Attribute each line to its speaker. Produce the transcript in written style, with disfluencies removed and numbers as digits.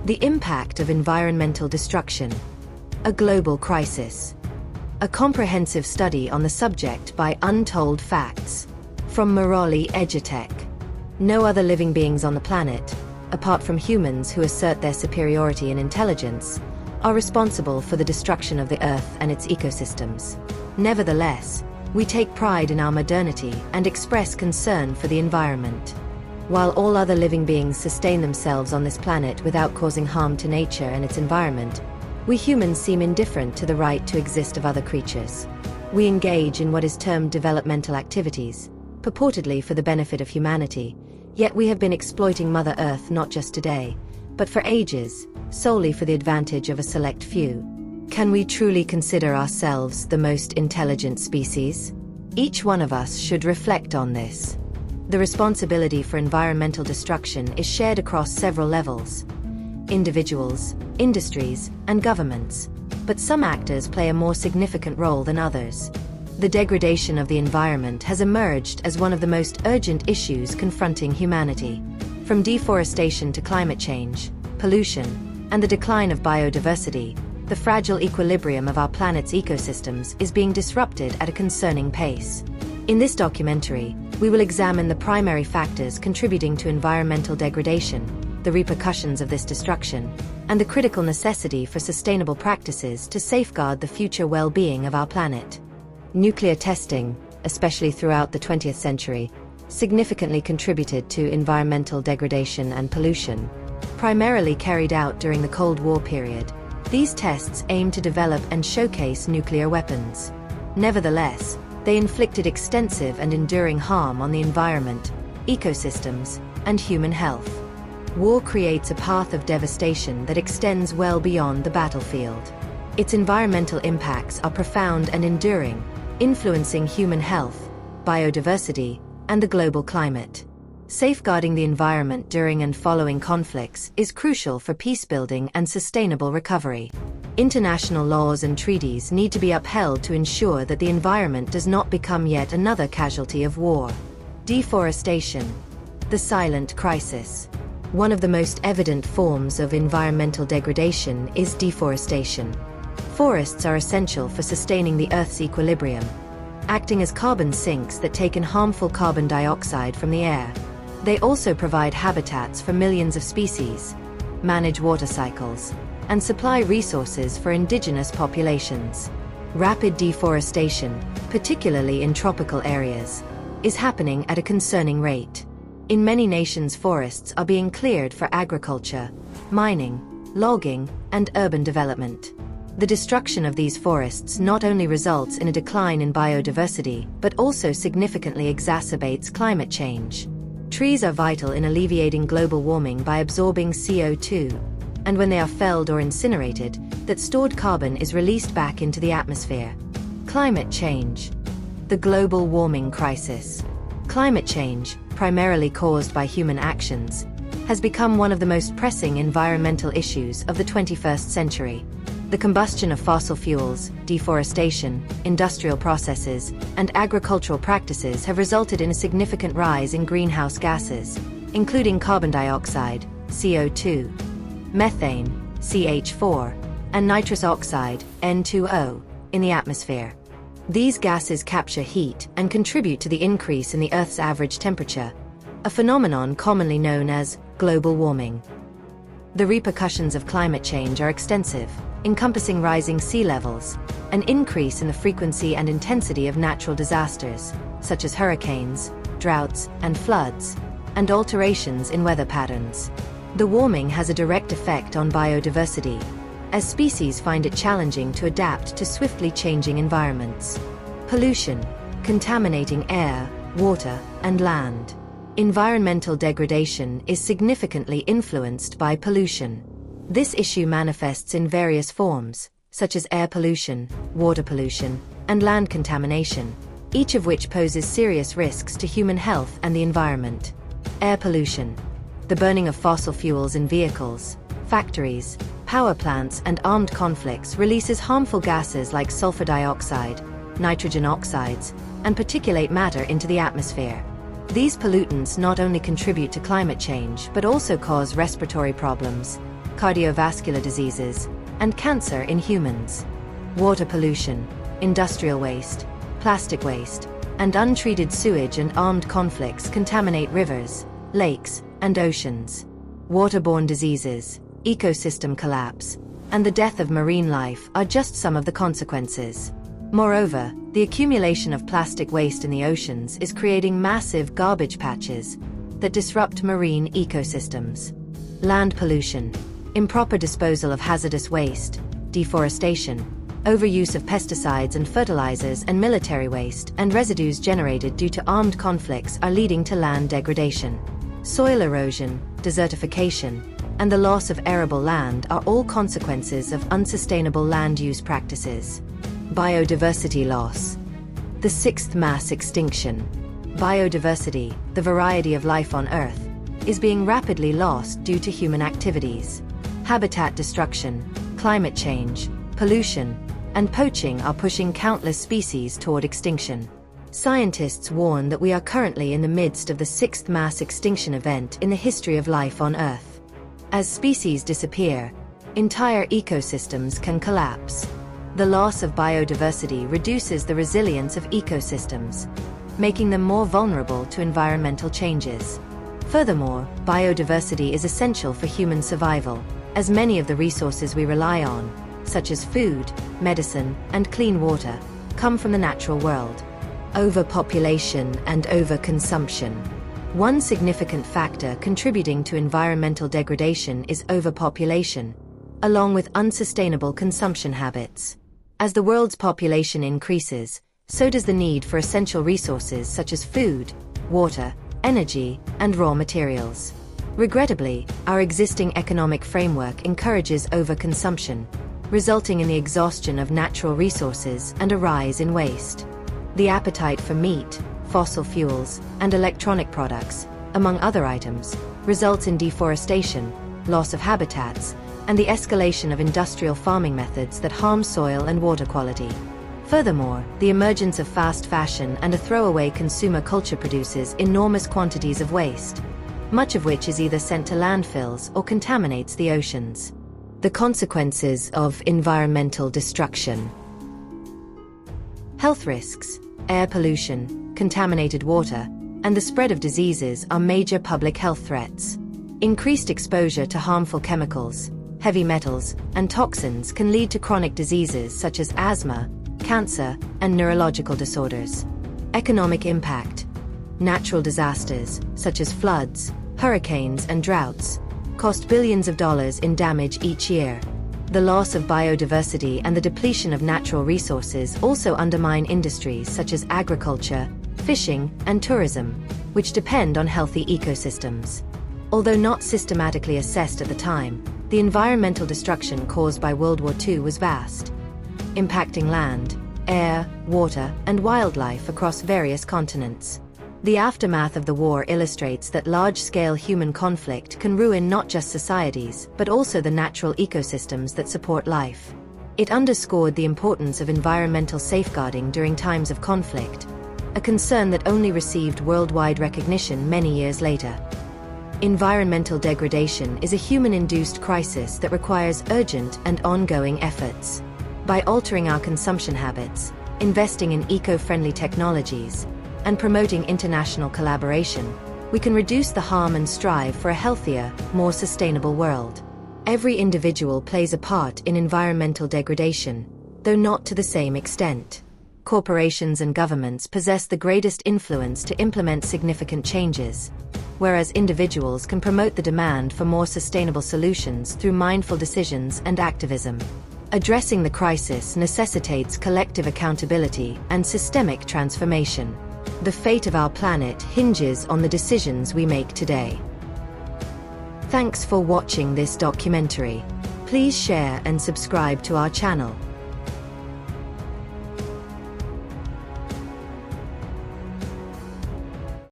Speaker 1: The impact of environmental destruction. A global crisis. A comprehensive study on the subject by Untold Facts. From Morali Edutech. No other living beings on the planet, apart from humans who assert their superiority in intelligence, are responsible for the destruction of the Earth and its ecosystems. Nevertheless, we take pride in our modernity and express concern for the environment. While all other living beings sustain themselves on this planet without causing harm to nature and its environment, we humans seem indifferent to the right to exist of other creatures. We engage in what is termed developmental activities, purportedly for the benefit of humanity, yet we have been exploiting Mother Earth not just today, but for ages, solely for the advantage of a select few. Can we truly consider ourselves the most intelligent species? Each one of us should reflect on this. The responsibility for environmental destruction is shared across several levels: individuals, industries, and governments, but some actors play a more significant role than others. The degradation of the environment has emerged as one of the most urgent issues confronting humanity. From deforestation to climate change, pollution, and the decline of biodiversity, the fragile equilibrium of our planet's ecosystems is being disrupted at a concerning pace. In this documentary, we will examine the primary factors contributing to environmental degradation, the repercussions of this destruction, and the critical necessity for sustainable practices to safeguard the future well-being of our planet. Nuclear testing, especially throughout the 20th century, significantly contributed to environmental degradation and pollution. Primarily carried out during the Cold War period, these tests aim to develop and showcase nuclear weapons. Nevertheless, they inflicted extensive and enduring harm on the environment, ecosystems, and human health. War creates a path of devastation that extends well beyond the battlefield. Its environmental impacts are profound and enduring, influencing human health, biodiversity, and the global climate. Safeguarding the environment during and following conflicts is crucial for peacebuilding and sustainable recovery. International laws and treaties need to be upheld to ensure that the environment does not become yet another casualty of war. Deforestation. The silent crisis. One of the most evident forms of environmental degradation is deforestation. Forests are essential for sustaining the Earth's equilibrium, acting as carbon sinks that take in harmful carbon dioxide from the air. They also provide habitats for millions of species, manage water cycles, and supply resources for indigenous populations. Rapid deforestation, particularly in tropical areas, is happening at a concerning rate. In many nations, forests are being cleared for agriculture, mining, logging, and urban development. The destruction of these forests not only results in a decline in biodiversity, but also significantly exacerbates climate change. Trees are vital in alleviating global warming by absorbing CO2, and when they are felled or incinerated, that stored carbon is released back into the atmosphere. Climate change. The global warming crisis. Climate change, primarily caused by human actions, has become one of the most pressing environmental issues of the 21st century. The combustion of fossil fuels, deforestation, industrial processes, and agricultural practices have resulted in a significant rise in greenhouse gases, including carbon dioxide, CO2, methane, CH4, and nitrous oxide, N2O, in the atmosphere. These gases capture heat and contribute to the increase in the Earth's average temperature, a phenomenon commonly known as global warming. The repercussions of climate change are extensive, encompassing rising sea levels, an increase in the frequency and intensity of natural disasters, such as hurricanes, droughts, and floods, and alterations in weather patterns. The warming has a direct effect on biodiversity, as species find it challenging to adapt to swiftly changing environments. Pollution, contaminating air, water, and land. Environmental degradation is significantly influenced by pollution. This issue manifests in various forms, such as air pollution, water pollution, and land contamination, each of which poses serious risks to human health and the environment. Air pollution. The burning of fossil fuels in vehicles, factories, power plants, and armed conflicts releases harmful gases like sulfur dioxide, nitrogen oxides, and particulate matter into the atmosphere. These pollutants not only contribute to climate change but also cause respiratory problems, cardiovascular diseases, and cancer in humans. Water pollution, industrial waste, plastic waste, and untreated sewage and armed conflicts contaminate rivers, lakes, and oceans. Waterborne diseases, ecosystem collapse, and the death of marine life are just some of the consequences. Moreover, the accumulation of plastic waste in the oceans is creating massive garbage patches that disrupt marine ecosystems. Land pollution, improper disposal of hazardous waste, deforestation, overuse of pesticides and fertilizers, and military waste and residues generated due to armed conflicts are leading to land degradation. Soil erosion, desertification, and the loss of arable land are all consequences of unsustainable land use practices. Biodiversity loss. The sixth mass extinction. Biodiversity, the variety of life on Earth, is being rapidly lost due to human activities. Habitat destruction, climate change, pollution, and poaching are pushing countless species toward extinction. Scientists warn that we are currently in the midst of the sixth mass extinction event in the history of life on Earth. As species disappear, entire ecosystems can collapse. The loss of biodiversity reduces the resilience of ecosystems, making them more vulnerable to environmental changes. Furthermore, biodiversity is essential for human survival, as many of the resources we rely on, such as food, medicine, and clean water, come from the natural world. Overpopulation and overconsumption. One significant factor contributing to environmental degradation is overpopulation, along with unsustainable consumption habits. As the world's population increases, so does the need for essential resources such as food, water, energy, and raw materials. Regrettably, our existing economic framework encourages overconsumption, resulting in the exhaustion of natural resources and a rise in waste. The appetite for meat, fossil fuels, and electronic products, among other items, results in deforestation, loss of habitats, and the escalation of industrial farming methods that harm soil and water quality. Furthermore, the emergence of fast fashion and a throwaway consumer culture produces enormous quantities of waste, much of which is either sent to landfills or contaminates the oceans. The consequences of environmental destruction. Health risks, air pollution, contaminated water, and the spread of diseases are major public health threats. Increased exposure to harmful chemicals, heavy metals, and toxins can lead to chronic diseases such as asthma, cancer, and neurological disorders. Economic impact. Natural disasters, such as floods, hurricanes, and droughts, cost billions of dollars in damage each year. The loss of biodiversity and the depletion of natural resources also undermine industries such as agriculture, fishing, and tourism, which depend on healthy ecosystems. Although not systematically assessed at the time, the environmental destruction caused by World War II was vast, impacting land, air, water, and wildlife across various continents. The aftermath of the war illustrates that large-scale human conflict can ruin not just societies, but also the natural ecosystems that support life. It underscored the importance of environmental safeguarding during times of conflict, a concern that only received worldwide recognition many years later. Environmental degradation is a human-induced crisis that requires urgent and ongoing efforts. By altering our consumption habits, investing in eco-friendly technologies, and promoting international collaboration, we can reduce the harm and strive for a healthier, more sustainable world. Every individual plays a part in environmental degradation, though not to the same extent. Corporations and governments possess the greatest influence to implement significant changes, whereas individuals can promote the demand for more sustainable solutions through mindful decisions and activism. Addressing the crisis necessitates collective accountability and systemic transformation. The fate of our planet hinges on the decisions we make today. Thanks for watching this documentary. Please share and subscribe to our channel.